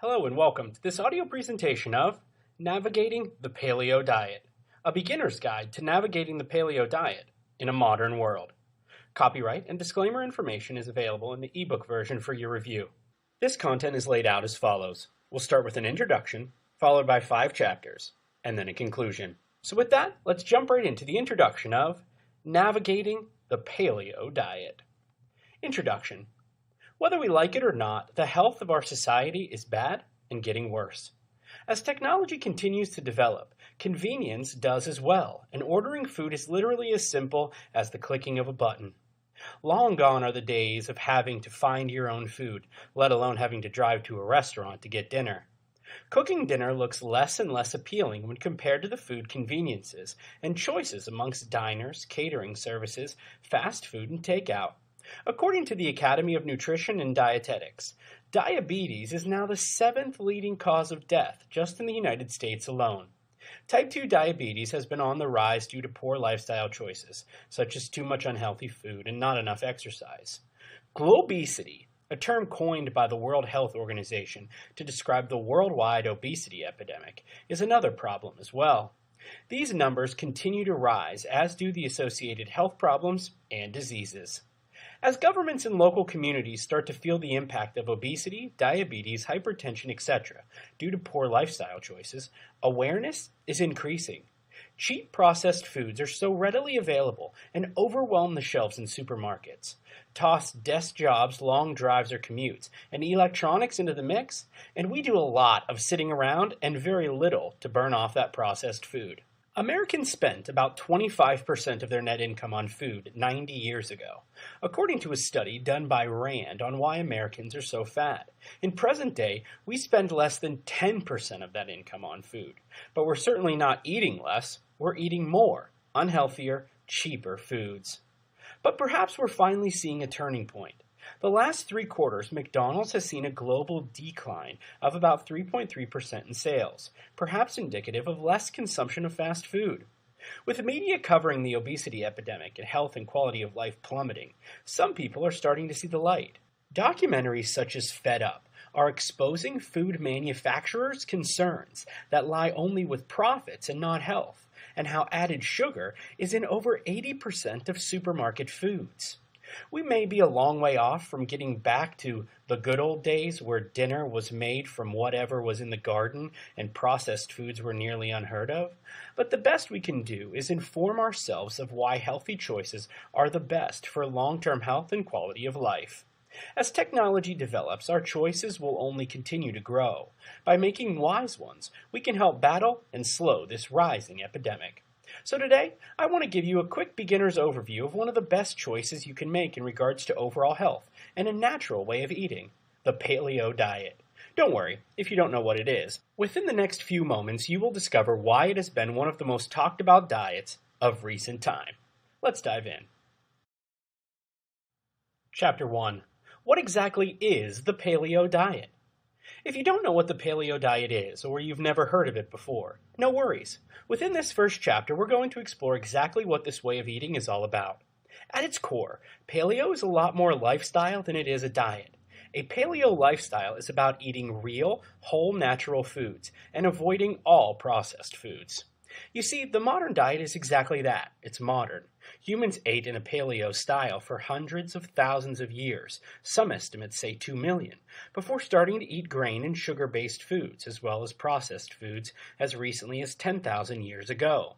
Hello and welcome to this audio presentation of Navigating the Paleo Diet, a beginner's guide to navigating the paleo diet in a modern world. Copyright and disclaimer information is available in the ebook version for your review. This content is laid out as follows. We'll start with an introduction, followed by 5 chapters, and then a conclusion. So with that, let's jump right into the introduction of Navigating the Paleo Diet. Introduction. Whether we like it or not, the health of our society is bad and getting worse. As technology continues to develop, convenience does as well, and ordering food is literally as simple as the clicking of a button. Long gone are the days of having to find your own food, let alone having to drive to a restaurant to get dinner. Cooking dinner looks less and less appealing when compared to the food conveniences and choices amongst diners, catering services, fast food, and takeout. According to the Academy of Nutrition and Dietetics, diabetes is now the 7th leading cause of death just in the United States alone. Type 2 diabetes has been on the rise due to poor lifestyle choices, such as too much unhealthy food and not enough exercise. Globesity, a term coined by the World Health Organization to describe the worldwide obesity epidemic, is another problem as well. These numbers continue to rise, as do the associated health problems and diseases. As governments and local communities start to feel the impact of obesity, diabetes, hypertension, etc., due to poor lifestyle choices, awareness is increasing. Cheap processed foods are so readily available and overwhelm the shelves in supermarkets. Toss desk jobs, long drives or commutes, and electronics into the mix, and we do a lot of sitting around and very little to burn off that processed food. Americans spent about 25% of their net income on food 90 years ago, according to a study done by RAND on why Americans are so fat. In present day, we spend less than 10% of that income on food, but we're certainly not eating less, we're eating more, unhealthier, cheaper foods. But perhaps we're finally seeing a turning point. The last 3 quarters, McDonald's has seen a global decline of about 3.3% in sales, perhaps indicative of less consumption of fast food. With the media covering the obesity epidemic and health and quality of life plummeting, some people are starting to see the light. Documentaries such as Fed Up are exposing food manufacturers' concerns that lie only with profits and not health, and how added sugar is in over 80% of supermarket foods. We may be a long way off from getting back to the good old days where dinner was made from whatever was in the garden and processed foods were nearly unheard of, but the best we can do is inform ourselves of why healthy choices are the best for long-term health and quality of life. As technology develops, our choices will only continue to grow. By making wise ones, we can help battle and slow this rising epidemic. So today, I want to give you a quick beginner's overview of one of the best choices you can make in regards to overall health and a natural way of eating, the paleo diet. Don't worry if you don't know what it is. Within the next few moments, you will discover why it has been one of the most talked about diets of recent time. Let's dive in. Chapter 1. What exactly is the paleo diet? If you don't know what the paleo diet is, or you've never heard of it before, no worries. Within this first chapter, we're going to explore exactly what this way of eating is all about. At its core, paleo is a lot more lifestyle than it is a diet. A paleo lifestyle is about eating real, whole natural foods and avoiding all processed foods. You see, the modern diet is exactly that. It's modern. Humans ate in a paleo style for hundreds of thousands of years, some estimates say 2 million, before starting to eat grain and sugar-based foods, as well as processed foods, as recently as 10,000 years ago.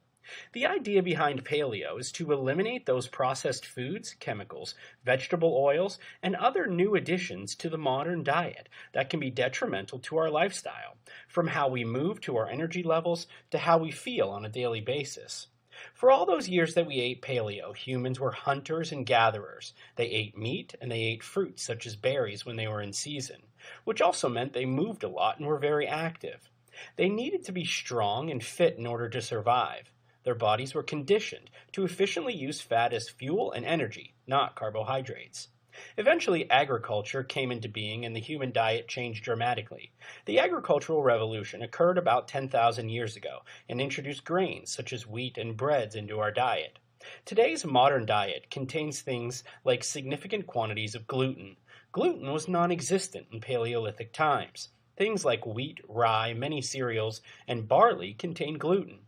The idea behind paleo is to eliminate those processed foods, chemicals, vegetable oils, and other new additions to the modern diet that can be detrimental to our lifestyle, from how we move to our energy levels to how we feel on a daily basis. For all those years that we ate paleo, humans were hunters and gatherers. They ate meat and they ate fruits such as berries when they were in season, which also meant they moved a lot and were very active. They needed to be strong and fit in order to survive. Their bodies were conditioned to efficiently use fat as fuel and energy, not carbohydrates. Eventually, agriculture came into being and the human diet changed dramatically. The agricultural revolution occurred about 10,000 years ago and introduced grains such as wheat and breads into our diet. Today's modern diet contains things like significant quantities of gluten. Gluten was non-existent in Paleolithic times. Things like wheat, rye, many cereals, and barley contain gluten.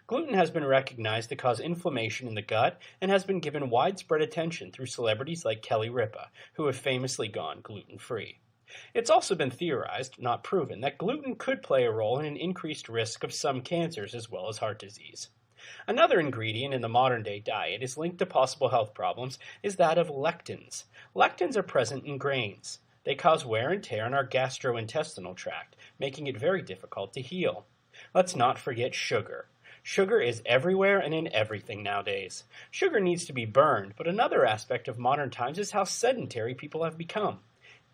Gluten has been recognized to cause inflammation in the gut and has been given widespread attention through celebrities like Kelly Ripa, who have famously gone gluten-free. It's also been theorized, not proven, that gluten could play a role in an increased risk of some cancers as well as heart disease. Another ingredient in the modern-day diet is linked to possible health problems is that of lectins. Lectins are present in grains. They cause wear and tear in our gastrointestinal tract, making it very difficult to heal. Let's not forget sugar. Sugar is everywhere and in everything nowadays. Sugar needs to be burned, but another aspect of modern times is how sedentary people have become.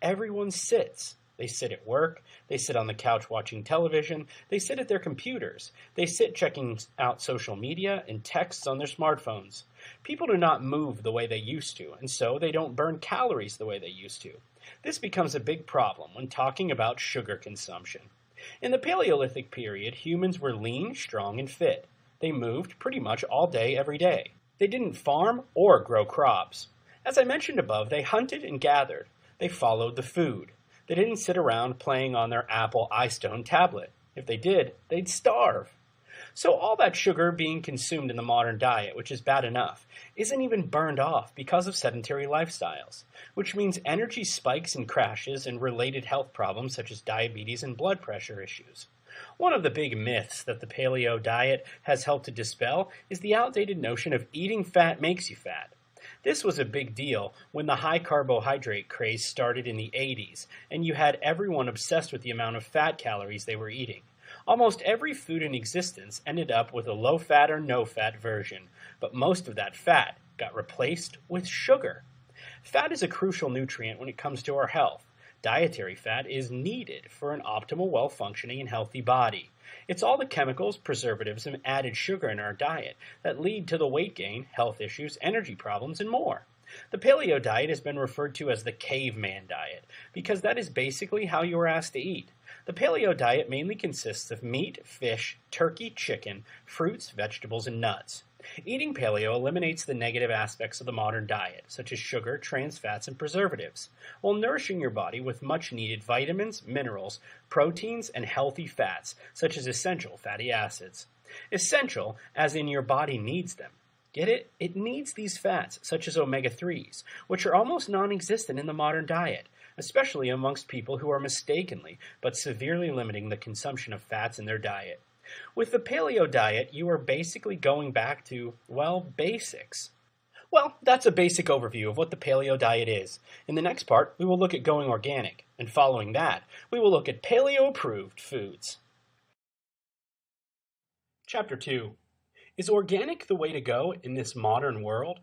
Everyone sits. They sit at work, they sit on the couch watching television, they sit at their computers, they sit checking out social media and texts on their smartphones. People do not move the way they used to, and so they don't burn calories the way they used to. This becomes a big problem when talking about sugar consumption. In the Paleolithic period, humans were lean, strong, and fit. They moved pretty much all day, every day. They didn't farm or grow crops. As I mentioned above, they hunted and gathered. They followed the food. They didn't sit around playing on their Apple iStone tablet. If they did, they'd starve. So all that sugar being consumed in the modern diet, which is bad enough, isn't even burned off because of sedentary lifestyles, which means energy spikes and crashes and related health problems such as diabetes and blood pressure issues. One of the big myths that the paleo diet has helped to dispel is the outdated notion of eating fat makes you fat. This was a big deal when the high carbohydrate craze started in the 80s, and you had everyone obsessed with the amount of fat calories they were eating. Almost every food in existence ended up with a low-fat or no-fat version, but most of that fat got replaced with sugar. Fat is a crucial nutrient when it comes to our health. Dietary fat is needed for an optimal, well-functioning, and healthy body. It's all the chemicals, preservatives, and added sugar in our diet that lead to the weight gain, health issues, energy problems, and more. The paleo diet has been referred to as the caveman diet because that is basically how you are asked to eat. The paleo diet mainly consists of meat, fish, turkey, chicken, fruits, vegetables, and nuts. Eating paleo eliminates the negative aspects of the modern diet, such as sugar, trans fats, and preservatives, while nourishing your body with much-needed vitamins, minerals, proteins, and healthy fats, such as essential fatty acids. Essential, as in your body needs them. Get it? It needs these fats, such as omega-3s, which are almost non-existent in the modern diet, especially amongst people who are mistakenly but severely limiting the consumption of fats in their diet. With the paleo diet, you are basically going back to, well, basics. Well, that's a basic overview of what the paleo diet is. In the next part, we will look at going organic, and following that, we will look at paleo-approved foods. Chapter 2. Is organic the way to go in this modern world?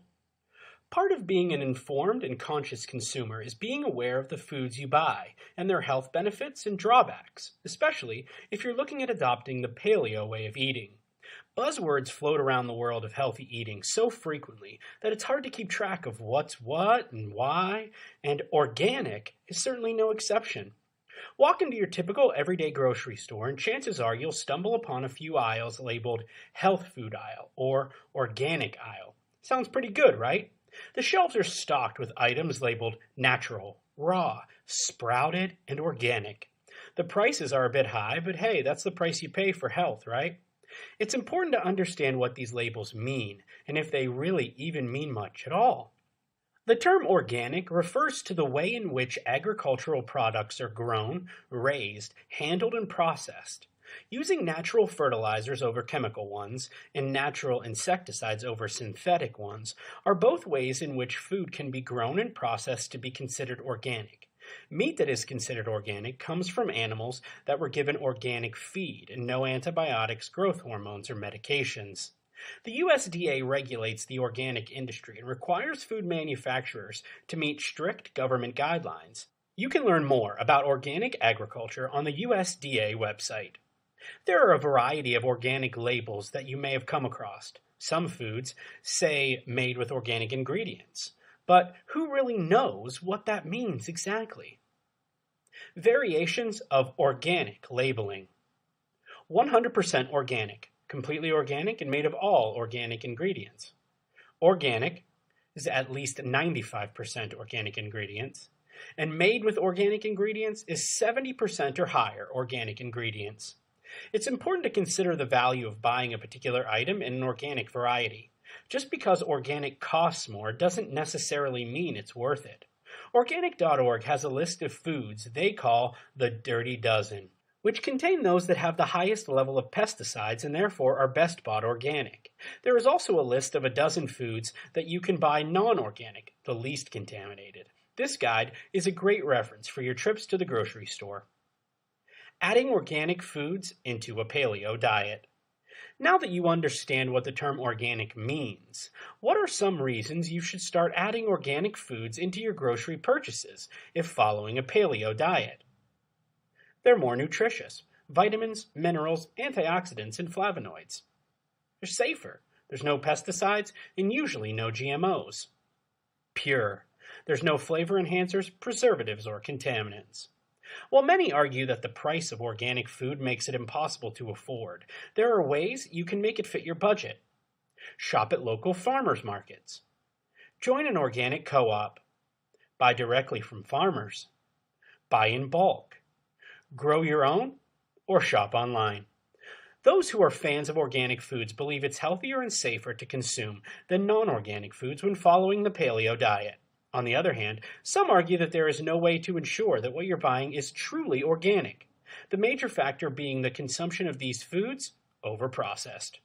Part of being an informed and conscious consumer is being aware of the foods you buy and their health benefits and drawbacks, especially if you're looking at adopting the paleo way of eating. Buzzwords float around the world of healthy eating so frequently that it's hard to keep track of what's what and why, and organic is certainly no exception. Walk into your typical everyday grocery store and chances are you'll stumble upon a few aisles labeled health food aisle or organic aisle. Sounds pretty good, right? The shelves are stocked with items labeled natural, raw, sprouted, and organic. The prices are a bit high, but hey, that's the price you pay for health, right? It's important to understand what these labels mean, and if they really even mean much at all. The term organic refers to the way in which agricultural products are grown, raised, handled, and processed. Using natural fertilizers over chemical ones and natural insecticides over synthetic ones are both ways in which food can be grown and processed to be considered organic. Meat that is considered organic comes from animals that were given organic feed and no antibiotics, growth hormones, or medications. The USDA regulates the organic industry and requires food manufacturers to meet strict government guidelines. You can learn more about organic agriculture on the USDA website. There are a variety of organic labels that you may have come across. Some foods say made with organic ingredients, but who really knows what that means exactly? Variations of organic labeling. 100% organic, completely organic and made of all organic ingredients. Organic is at least 95% organic ingredients. and made with organic ingredients is 70% or higher organic ingredients. It's important to consider the value of buying a particular item in an organic variety. Just because organic costs more doesn't necessarily mean it's worth it. Organic.org has a list of foods they call the Dirty Dozen, which contain those that have the highest level of pesticides and therefore are best bought organic. There is also a list of a dozen foods that you can buy non-organic, the least contaminated. This guide is a great reference for your trips to the grocery store. Adding organic foods into a paleo diet. Now that you understand what the term organic means, what are some reasons you should start adding organic foods into your grocery purchases if following a paleo diet? They're more nutritious. Vitamins, minerals, antioxidants, and flavonoids. They're safer. There's no pesticides and usually no GMOs. Pure. There's no flavor enhancers, preservatives, or contaminants. While many argue that the price of organic food makes it impossible to afford, there are ways you can make it fit your budget. Shop at local farmers markets. Join an organic co-op. Buy directly from farmers. Buy in bulk. Grow your own, or shop online. Those who are fans of organic foods believe it's healthier and safer to consume than non-organic foods when following the paleo diet. On the other hand, some argue that there is no way to ensure that what you're buying is truly organic, the major factor being the consumption of these foods over-processed.